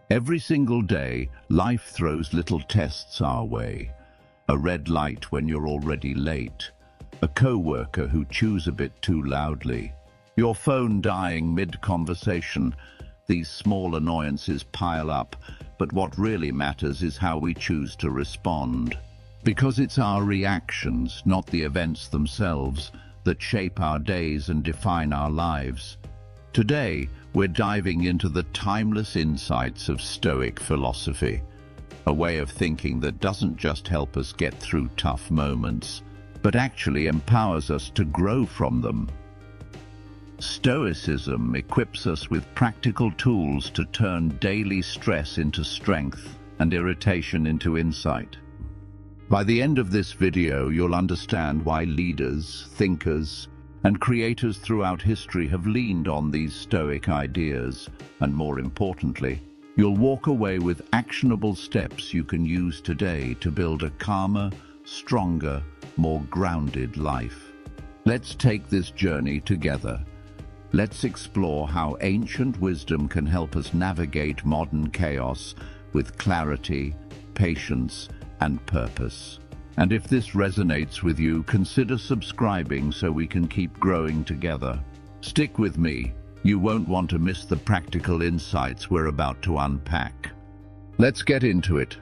Every single day, life throws little tests our way. A red light when you're already late. A coworker who chews a bit too loudly. Your phone dying mid-conversation. These small annoyances pile up, but what really matters is how we choose to respond. Because it's our reactions, not the events themselves, that shape our days and define our lives. Today, we're diving into the timeless insights of Stoic philosophy, a way of thinking that doesn't just help us get through tough moments, but actually empowers us to grow from them. Stoicism equips us with practical tools to turn daily stress into strength and irritation into insight. By the end of this video, you'll understand why leaders, thinkers, and creators throughout history have leaned on these Stoic ideas, and more importantly, you'll walk away with actionable steps you can use today to build a calmer, stronger, more grounded life. Let's take this journey together. Let's explore how ancient wisdom can help us navigate modern chaos with clarity, patience, and purpose. And if this resonates with you, consider subscribing so we can keep growing together. Stick with me. You won't want to miss the practical insights we're about to unpack. Let's get into it.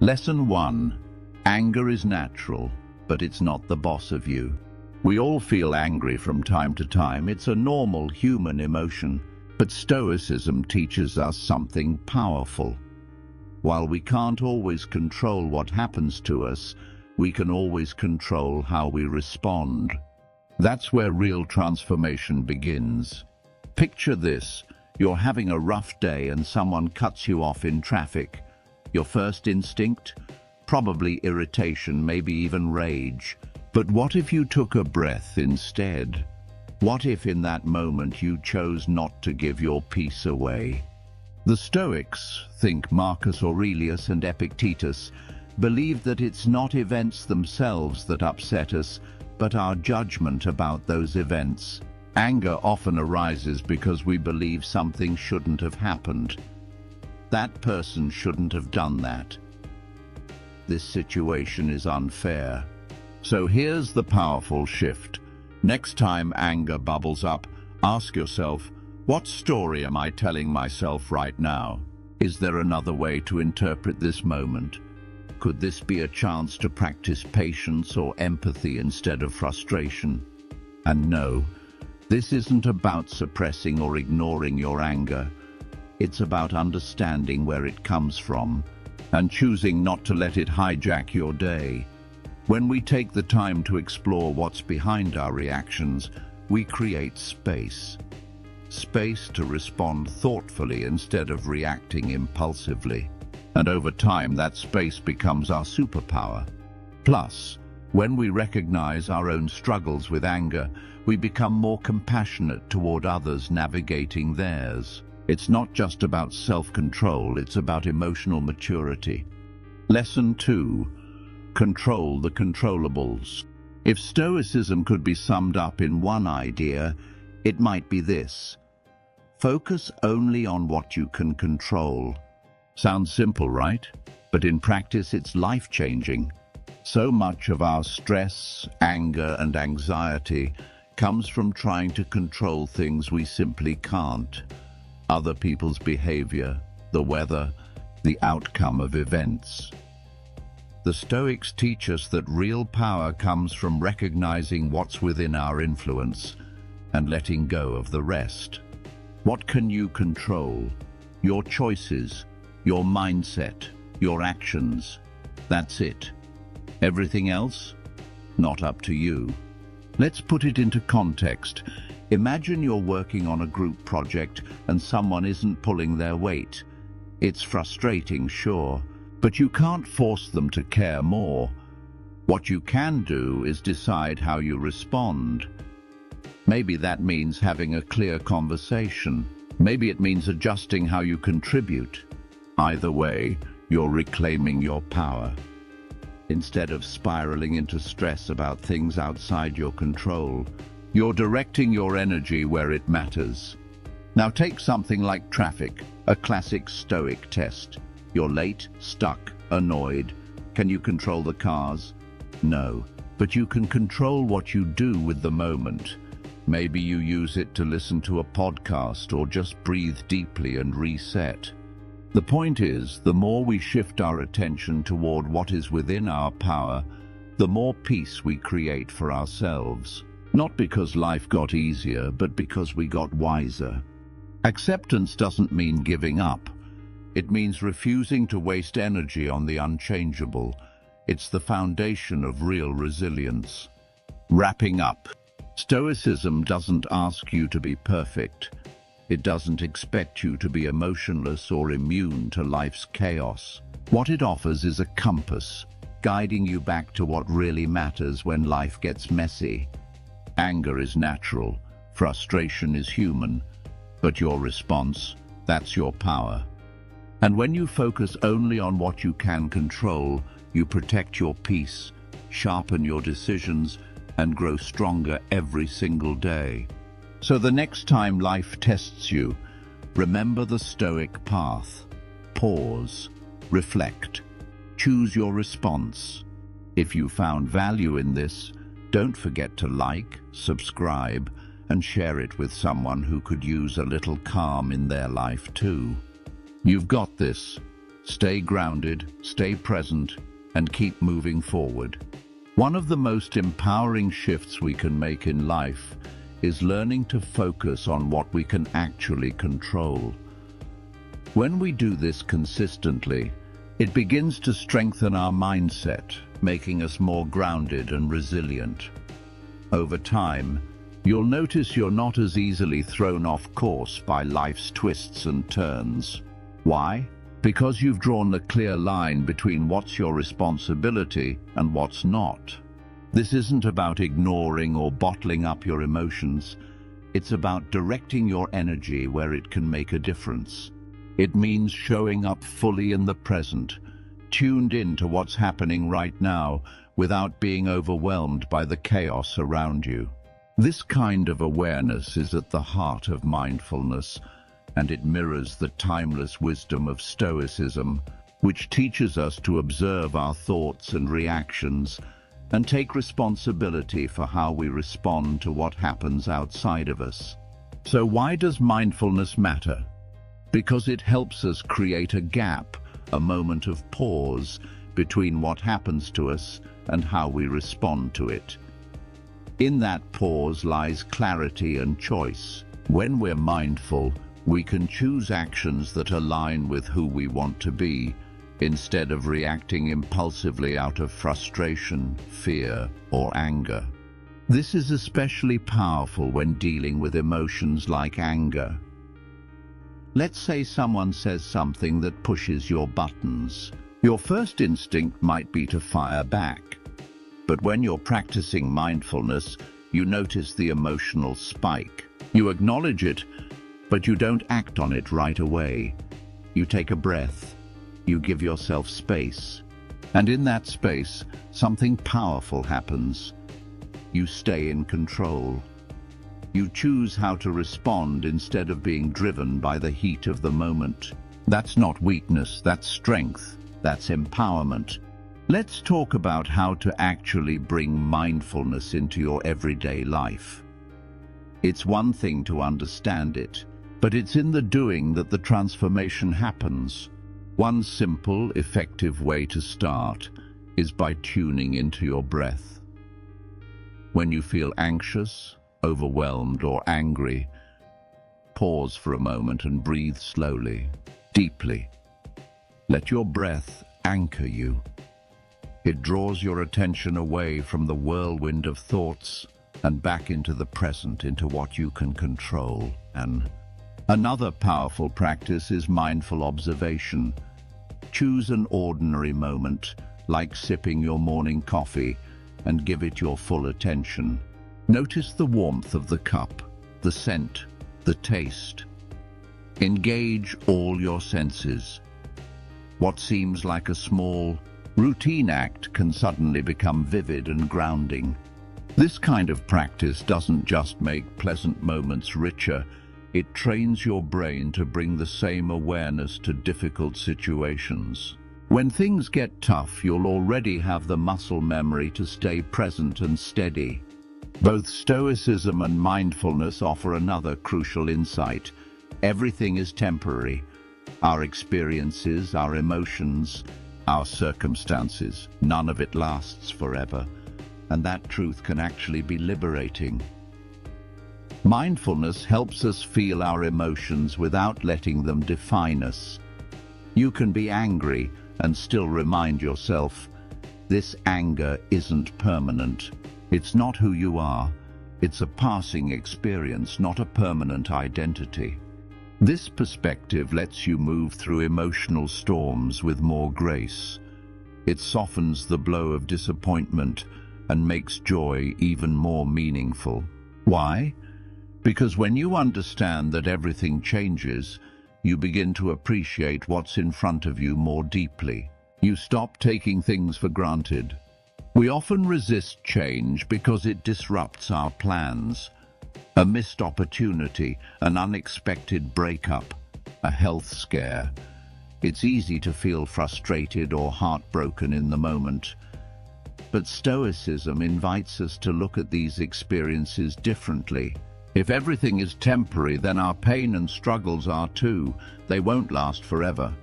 Lesson 1. Anger is natural, but it's not the boss of you. We all feel angry from time to time. It's a normal human emotion. But Stoicism teaches us something powerful. While we can't always control what happens to us, we can always control how we respond. That's where real transformation begins. Picture this. You're having a rough day and someone cuts you off in traffic. Your first instinct? Probably irritation, maybe even rage. But what if you took a breath instead? What if in that moment you chose not to give your peace away? The Stoics, think Marcus Aurelius and Epictetus, believe that it's not events themselves that upset us, but our judgment about those events. Anger often arises because we believe something shouldn't have happened. That person shouldn't have done that. This situation is unfair. So here's the powerful shift. Next time anger bubbles up, ask yourself, what story am I telling myself right now? Is there another way to interpret this moment? Could this be a chance to practice patience or empathy instead of frustration? And no, this isn't about suppressing or ignoring your anger. It's about understanding where it comes from and choosing not to let it hijack your day. When we take the time to explore what's behind our reactions, we create space. Space to respond thoughtfully instead of reacting impulsively. And over time, that space becomes our superpower. Plus, when we recognize our own struggles with anger, we become more compassionate toward others navigating theirs. It's not just about self-control, it's about emotional maturity. Lesson 2. Control the controllables. If Stoicism could be summed up in one idea, it might be this. Focus only on what you can control. Sounds simple, right? But in practice, it's life-changing. So much of our stress, anger, and anxiety comes from trying to control things we simply can't. Other people's behavior, the weather, the outcome of events. The Stoics teach us that real power comes from recognizing what's within our influence and letting go of the rest. What can you control? Your choices, your mindset, your actions. That's it. Everything else? Not up to you. Let's put it into context. Imagine you're working on a group project and someone isn't pulling their weight. It's frustrating, sure, but you can't force them to care more. What you can do is decide how you respond. Maybe that means having a clear conversation. Maybe it means adjusting how you contribute. Either way, you're reclaiming your power. Instead of spiraling into stress about things outside your control, you're directing your energy where it matters. Now take something like traffic, a classic Stoic test. You're late, stuck, annoyed. Can you control the cars? No, but you can control what you do with the moment. Maybe you use it to listen to a podcast or just breathe deeply and reset. The point is, the more we shift our attention toward what is within our power, the more peace we create for ourselves. Not because life got easier, but because we got wiser. Acceptance doesn't mean giving up. It means refusing to waste energy on the unchangeable. It's the foundation of real resilience. Wrapping up. Stoicism doesn't ask you to be perfect. It doesn't expect you to be emotionless or immune to life's chaos. What it offers is a compass, guiding you back to what really matters when life gets messy. Anger is natural, frustration is human, but your response, that's your power. And when you focus only on what you can control, you protect your peace, sharpen your decisions, and grow stronger every single day. So the next time life tests you, remember the Stoic path. Pause, reflect, choose your response. If you found value in this, don't forget to like, subscribe, and share it with someone who could use a little calm in their life too. You've got this. Stay grounded, stay present, and keep moving forward. One of the most empowering shifts we can make in life is learning to focus on what we can actually control. When we do this consistently, it begins to strengthen our mindset, making us more grounded and resilient. Over time, you'll notice you're not as easily thrown off course by life's twists and turns. Why? Because you've drawn a clear line between what's your responsibility and what's not. This isn't about ignoring or bottling up your emotions. It's about directing your energy where it can make a difference. It means showing up fully in the present, tuned in to what's happening right now without being overwhelmed by the chaos around you. This kind of awareness is at the heart of mindfulness, and it mirrors the timeless wisdom of Stoicism, which teaches us to observe our thoughts and reactions and take responsibility for how we respond to what happens outside of us. So why does mindfulness matter? Because it helps us create a gap, a moment of pause between what happens to us and how we respond to it. In that pause lies clarity and choice. When we're mindful, we can choose actions that align with who we want to be, instead of reacting impulsively out of frustration, fear, or anger. This is especially powerful when dealing with emotions like anger. Let's say someone says something that pushes your buttons. Your first instinct might be to fire back. But when you're practicing mindfulness, you notice the emotional spike. You acknowledge it, but you don't act on it right away. You take a breath. You give yourself space. And in that space, something powerful happens. You stay in control. You choose how to respond instead of being driven by the heat of the moment. That's not weakness, that's strength, that's empowerment. Let's talk about how to actually bring mindfulness into your everyday life. It's one thing to understand it, but it's in the doing that the transformation happens. One simple, effective way to start is by tuning into your breath. When you feel anxious, overwhelmed, or angry, pause for a moment and breathe slowly, deeply. Let your breath anchor you. It draws your attention away from the whirlwind of thoughts and back into the present, into what you can control. And another powerful practice is mindful observation. Choose an ordinary moment, like sipping your morning coffee, and give it your full attention. Notice the warmth of the cup, the scent, the taste. Engage all your senses. What seems like a small, routine act can suddenly become vivid and grounding. This kind of practice doesn't just make pleasant moments richer, It trains your brain to bring the same awareness to difficult situations. When things get tough, you'll already have the muscle memory to stay present and steady. Both Stoicism and mindfulness offer another crucial insight. Everything is temporary. Our experiences, our emotions, our circumstances, none of it lasts forever. And that truth can actually be liberating. Mindfulness helps us feel our emotions without letting them define us. You can be angry and still remind yourself, this anger isn't permanent. It's not who you are. It's a passing experience, not a permanent identity. This perspective lets you move through emotional storms with more grace. It softens the blow of disappointment and makes joy even more meaningful. Why? Because when you understand that everything changes, you begin to appreciate what's in front of you more deeply. You stop taking things for granted. We often resist change because it disrupts our plans. A missed opportunity, an unexpected breakup, a health scare. It's easy to feel frustrated or heartbroken in the moment. But Stoicism invites us to look at these experiences differently. If everything is temporary, then our pain and struggles are too. They won't last forever.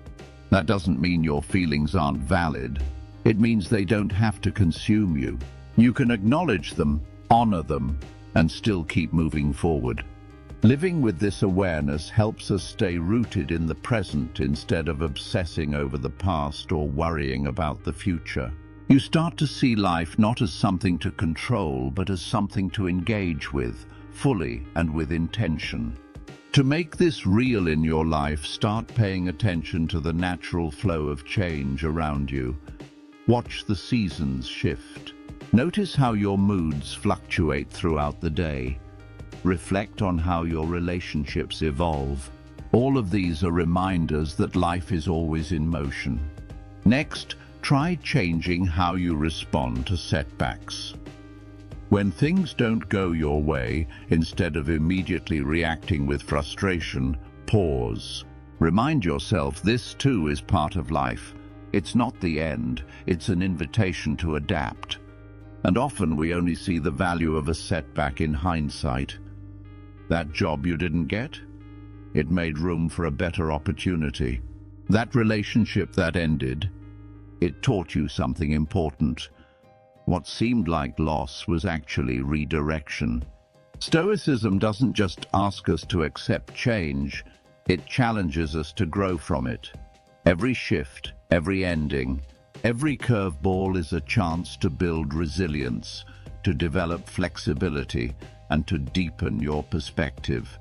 That doesn't mean your feelings aren't valid. It means they don't have to consume you. You can acknowledge them, honor them, and still keep moving forward. Living with this awareness helps us stay rooted in the present instead of obsessing over the past or worrying about the future. You start to see life not as something to control, but as something to engage with, fully and with intention. To make this real in your life, start paying attention to the natural flow of change around you. Watch the seasons shift. Notice how your moods fluctuate throughout the day. Reflect on how your relationships evolve. All of these are reminders that life is always in motion. Next, try changing how you respond to setbacks. When things don't go your way, instead of immediately reacting with frustration, pause. Remind yourself this too is part of life. It's not the end, it's an invitation to adapt. And often we only see the value of a setback in hindsight. That job you didn't get? It made room for a better opportunity. That relationship that ended? It taught you something important. What seemed like loss was actually redirection. Stoicism doesn't just ask us to accept change, it challenges us to grow from it. Every shift, every ending, every curveball is a chance to build resilience, to develop flexibility, and to deepen your perspective.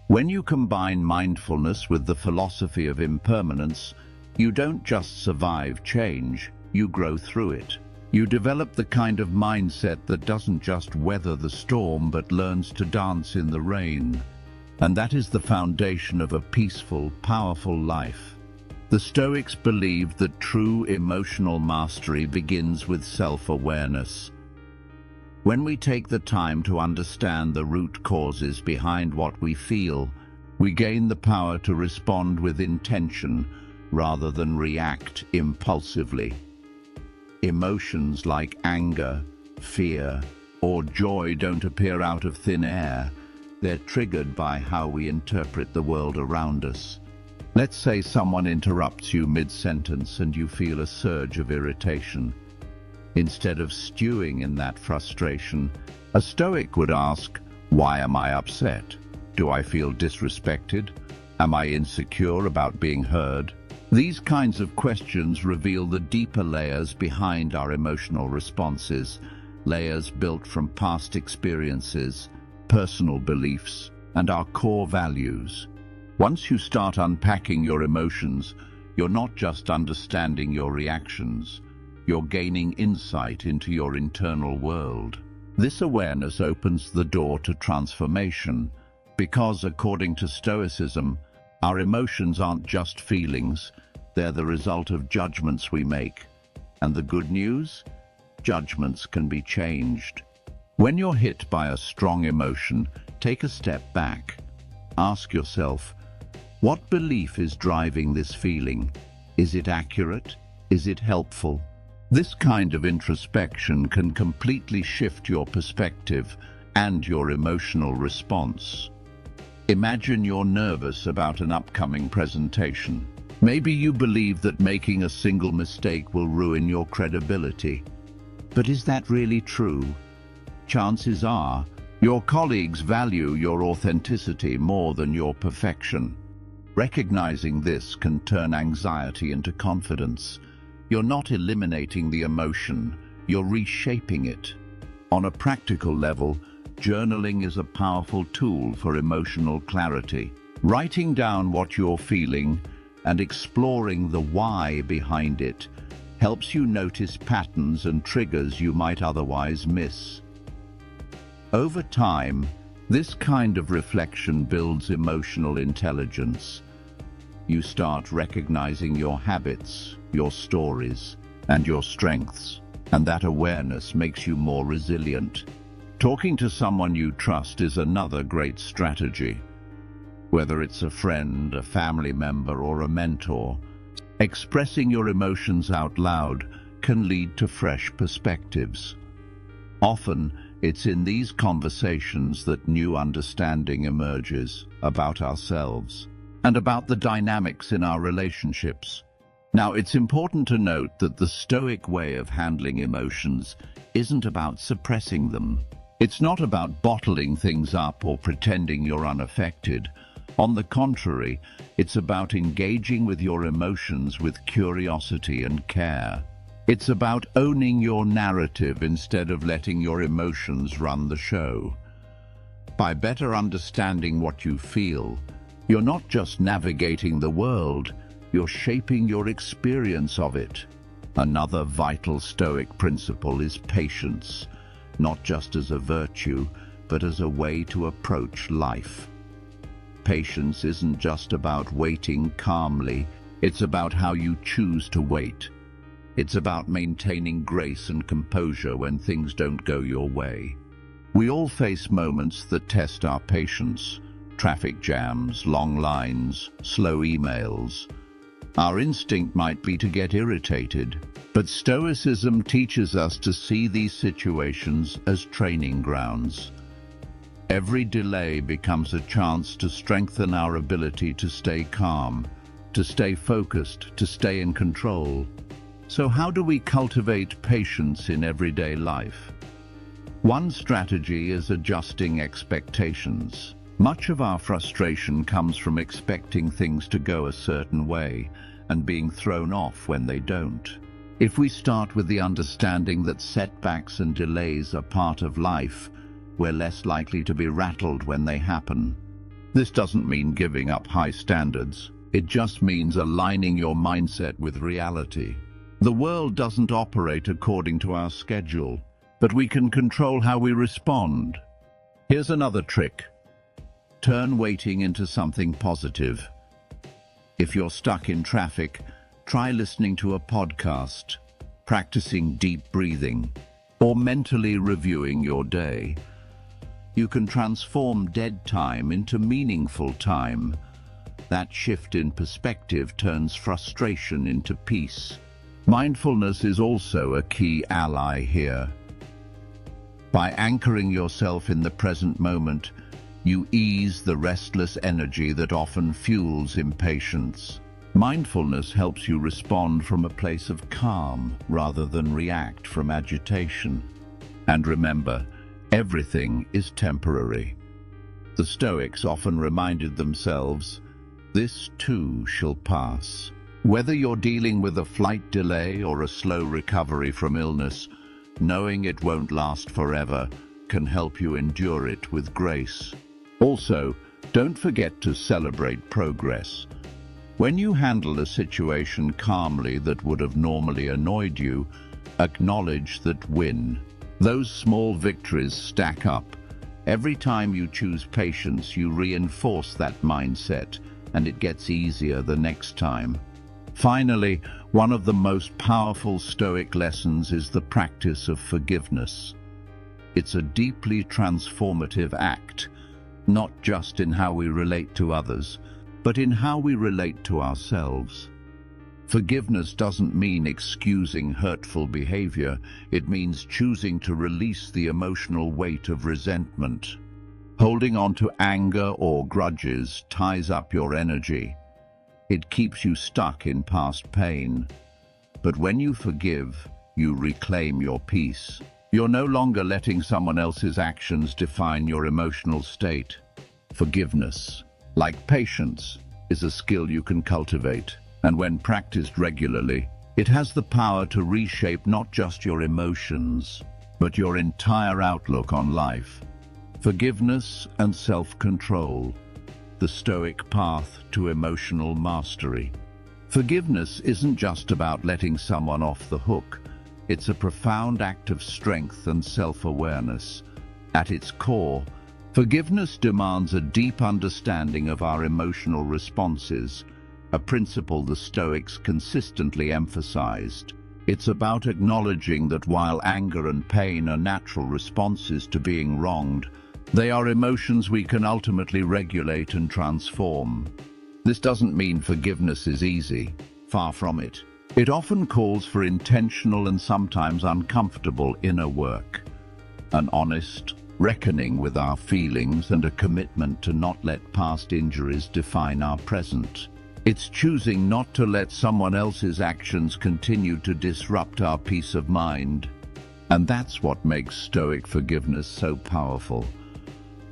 When you combine mindfulness with the philosophy of impermanence, you don't just survive change, you grow through it. You develop the kind of mindset that doesn't just weather the storm but learns to dance in the rain. And that is the foundation of a peaceful, powerful life. The Stoics believed that true emotional mastery begins with self-awareness. When we take the time to understand the root causes behind what we feel, we gain the power to respond with intention rather than react impulsively. Emotions like anger, fear, or joy don't appear out of thin air. They're triggered by how we interpret the world around us. Let's say someone interrupts you mid-sentence and you feel a surge of irritation. Instead of stewing in that frustration, a Stoic would ask, why am I upset? Do I feel disrespected? Am I insecure about being heard? These kinds of questions reveal the deeper layers behind our emotional responses, layers built from past experiences, personal beliefs, and our core values. Once you start unpacking your emotions, you're not just understanding your reactions, you're gaining insight into your internal world. This awareness opens the door to transformation, because according to Stoicism, our emotions aren't just feelings, they're the result of judgments we make. And the good news? Judgments can be changed. When you're hit by a strong emotion, take a step back. ask yourself, what belief is driving this feeling? Is it accurate? Is it helpful? This kind of introspection can completely shift your perspective and your emotional response. Imagine you're nervous about an upcoming presentation. Maybe you believe that making a single mistake will ruin your credibility. But is that really true? Chances are, your colleagues value your authenticity more than your perfection. Recognizing this can turn anxiety into confidence. You're not eliminating the emotion, you're reshaping it. On a practical level, journaling is a powerful tool for emotional clarity. Writing down what you're feeling and exploring the why behind it helps you notice patterns and triggers you might otherwise miss. Over time, this kind of reflection builds emotional intelligence. You start recognizing your habits, your stories, and your strengths, and that awareness makes you more resilient. Talking to someone you trust is another great strategy. Whether it's a friend, a family member, or a mentor, expressing your emotions out loud can lead to fresh perspectives. Often, it's in these conversations that new understanding emerges about ourselves and about the dynamics in our relationships. Now, it's important to note that the Stoic way of handling emotions isn't about suppressing them. It's not about bottling things up or pretending you're unaffected. On the contrary, it's about engaging with your emotions with curiosity and care. It's about owning your narrative instead of letting your emotions run the show. By better understanding what you feel, you're not just navigating the world, you're shaping your experience of it. Another vital Stoic principle is patience, not just as a virtue, but as a way to approach life. Patience isn't just about waiting calmly, it's about how you choose to wait. It's about maintaining grace and composure when things don't go your way. We all face moments that test our patience. Traffic jams, long lines, slow emails. Our instinct might be to get irritated, but Stoicism teaches us to see these situations as training grounds. Every delay becomes a chance to strengthen our ability to stay calm, to stay focused, to stay in control. So how do we cultivate patience in everyday life? One strategy is adjusting expectations. Much of our frustration comes from expecting things to go a certain way and being thrown off when they don't. If we start with the understanding that setbacks and delays are part of life, we're less likely to be rattled when they happen. This doesn't mean giving up high standards. It just means aligning your mindset with reality. The world doesn't operate according to our schedule, but we can control how we respond. Here's another trick. Turn waiting into something positive. If you're stuck in traffic, try listening to a podcast, practicing deep breathing, or mentally reviewing your day. You can transform dead time into meaningful time. That shift in perspective turns frustration into peace. Mindfulness is also a key ally here. By anchoring yourself in the present moment, you ease the restless energy that often fuels impatience. Mindfulness helps you respond from a place of calm rather than react from agitation. And remember, everything is temporary. The Stoics often reminded themselves, "This too shall pass." Whether you're dealing with a flight delay or a slow recovery from illness, knowing it won't last forever can help you endure it with grace. Also, don't forget to celebrate progress. When you handle a situation calmly that would have normally annoyed you, acknowledge that win. Those small victories stack up. Every time you choose patience, you reinforce that mindset, and it gets easier the next time. Finally, one of the most powerful Stoic lessons is the practice of forgiveness. It's a deeply transformative act. not just in how we relate to others, but in how we relate to ourselves. Forgiveness doesn't mean excusing hurtful behavior. It means choosing to release the emotional weight of resentment. Holding on to anger or grudges ties up your energy. It keeps you stuck in past pain. But when you forgive, you reclaim your peace. You're no longer letting someone else's actions define your emotional state. Forgiveness, like patience, is a skill you can cultivate. And when practiced regularly, it has the power to reshape not just your emotions, but your entire outlook on life. Forgiveness and self-control, the Stoic path to emotional mastery. Forgiveness isn't just about letting someone off the hook. It's a profound act of strength and self-awareness. At its core, forgiveness demands a deep understanding of our emotional responses, a principle the Stoics consistently emphasized. It's about acknowledging that while anger and pain are natural responses to being wronged, they are emotions we can ultimately regulate and transform. This doesn't mean forgiveness is easy. Far from it. It often calls for intentional and sometimes uncomfortable inner work, an honest reckoning with our feelings and a commitment to not let past injuries define our present. It's choosing not to let someone else's actions continue to disrupt our peace of mind. And that's what makes Stoic forgiveness so powerful.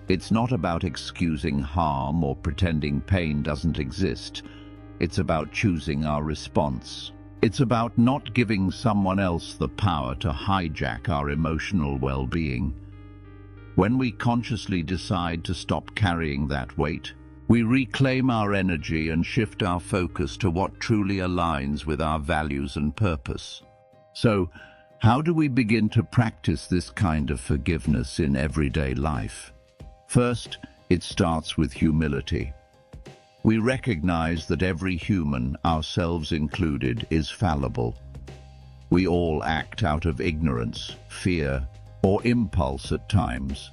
It's not about excusing harm or pretending pain doesn't exist. It's about choosing our response. It's about not giving someone else the power to hijack our emotional well-being. When we consciously decide to stop carrying that weight, we reclaim our energy and shift our focus to what truly aligns with our values and purpose. So, how do we begin to practice this kind of forgiveness in everyday life? First, it starts with humility. We recognize that every human, ourselves included, is fallible. We all act out of ignorance, fear, or impulse at times.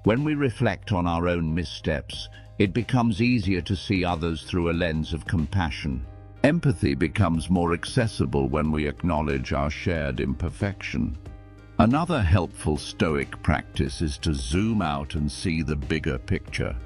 When we reflect on our own missteps, it becomes easier to see others through a lens of compassion. Empathy becomes more accessible when we acknowledge our shared imperfection. Another helpful Stoic practice is to zoom out and see the bigger picture.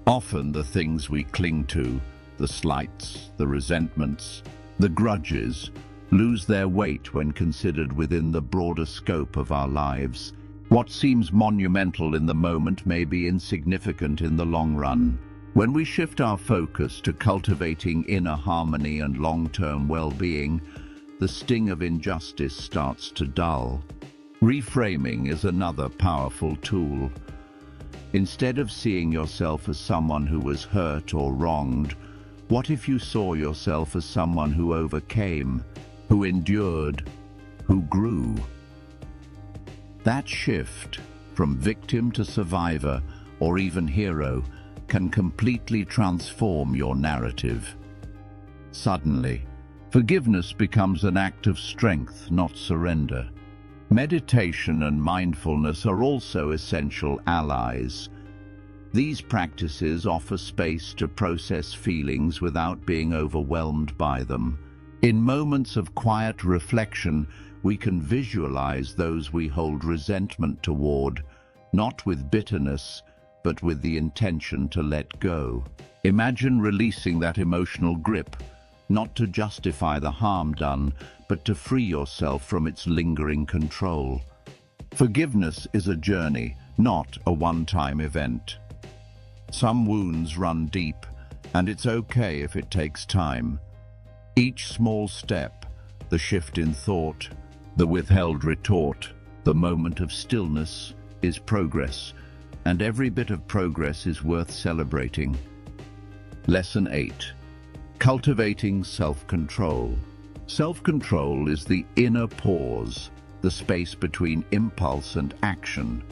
Often the things we cling to, the slights, the resentments, the grudges, lose their weight when considered within the broader scope of our lives. What seems monumental in the moment may be insignificant in the long run. When we shift our focus to cultivating inner harmony and long-term well-being, the sting of injustice starts to dull. Reframing is another powerful tool. Instead of seeing yourself as someone who was hurt or wronged, what if you saw yourself as someone who overcame, who endured, who grew? That shift, from victim to survivor, or even hero, can completely transform your narrative. Suddenly, forgiveness becomes an act of strength, not surrender. Meditation and mindfulness are also essential allies. These practices offer space to process feelings without being overwhelmed by them. In moments of quiet reflection, we can visualize those we hold resentment toward, not with bitterness, but with the intention to let go. Imagine releasing that emotional grip, not to justify the harm done, but to free yourself from its lingering control. Forgiveness is a journey, not a one-time event. Some wounds run deep, and it's okay if it takes time. Each small step, the shift in thought, the withheld retort, the moment of stillness, is progress, and every bit of progress is worth celebrating. Lesson 8. Cultivating self-control. Self-control is the inner pause, the space between impulse and action.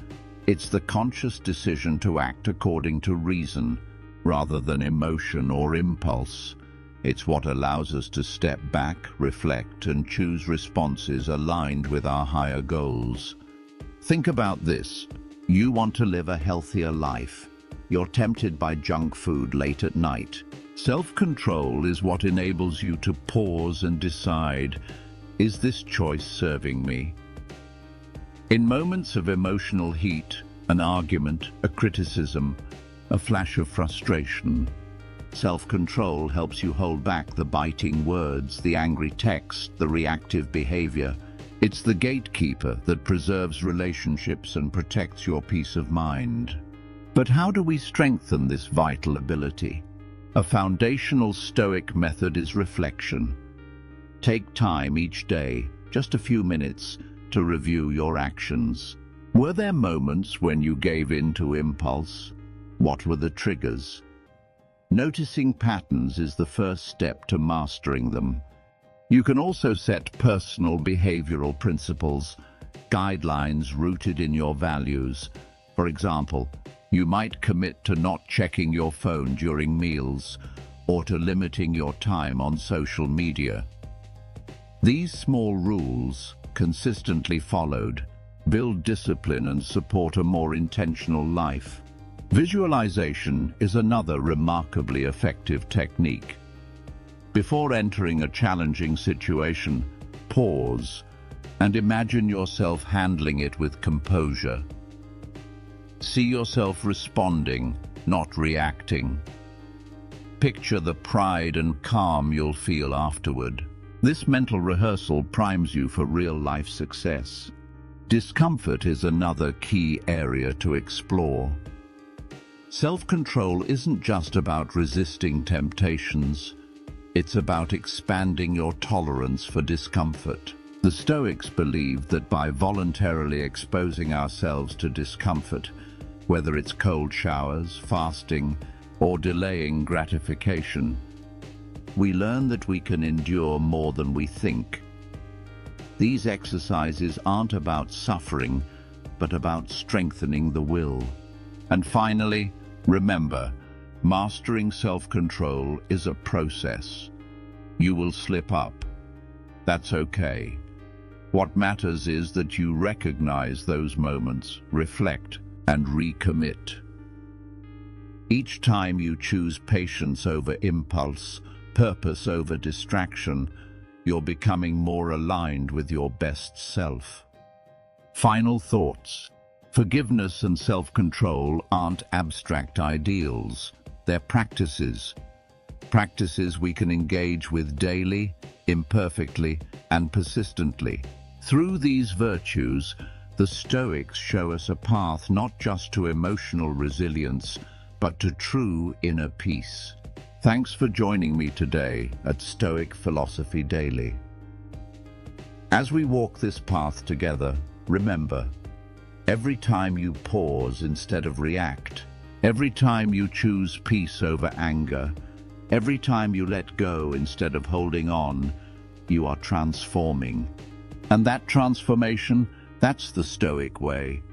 It's the conscious decision to act according to reason, rather than emotion or impulse. It's what allows us to step back, reflect, and choose responses aligned with our higher goals. Think about this. You want to live a healthier life. You're tempted by junk food late at night. Self-control is what enables you to pause and decide, is this choice serving me? In moments of emotional heat, an argument, a criticism, a flash of frustration, self-control helps you hold back the biting words, the angry text, the reactive behavior. It's the gatekeeper that preserves relationships and protects your peace of mind. But how do we strengthen this vital ability? A foundational Stoic method is reflection. Take time each day, just a few minutes, to review your actions. Were there moments when you gave in to impulse? What were the triggers? Noticing patterns is the first step to mastering them. You can also set personal behavioral principles, guidelines rooted in your values. For example, you might commit to not checking your phone during meals or to limiting your time on social media. These small rules, consistently followed, build discipline and support a more intentional life. Visualization is another remarkably effective technique. Before entering a challenging situation, pause and imagine yourself handling it with composure. See yourself responding, not reacting. Picture the pride and calm you'll feel afterward. This mental rehearsal primes you for real-life success. Discomfort is another key area to explore. Self-control isn't just about resisting temptations. It's about expanding your tolerance for discomfort. The Stoics believed that by voluntarily exposing ourselves to discomfort, whether it's cold showers, fasting, or delaying gratification, we learn that we can endure more than we think. These exercises aren't about suffering, but about strengthening the will. And finally, remember, mastering self-control is a process. You will slip up. That's okay. What matters is that you recognize those moments, reflect, and recommit. Each time you choose patience over impulse, purpose over distraction, you're becoming more aligned with your best self. Final thoughts. Forgiveness and self-control aren't abstract ideals. They're practices. Practices we can engage with daily, imperfectly, and persistently. Through these virtues, the Stoics show us a path not just to emotional resilience, but to true inner peace. Thanks for joining me today at Stoic Philosophy Daily. As we walk this path together, remember, every time you pause instead of react, every time you choose peace over anger, every time you let go instead of holding on, you are transforming. And that transformation, that's the Stoic way.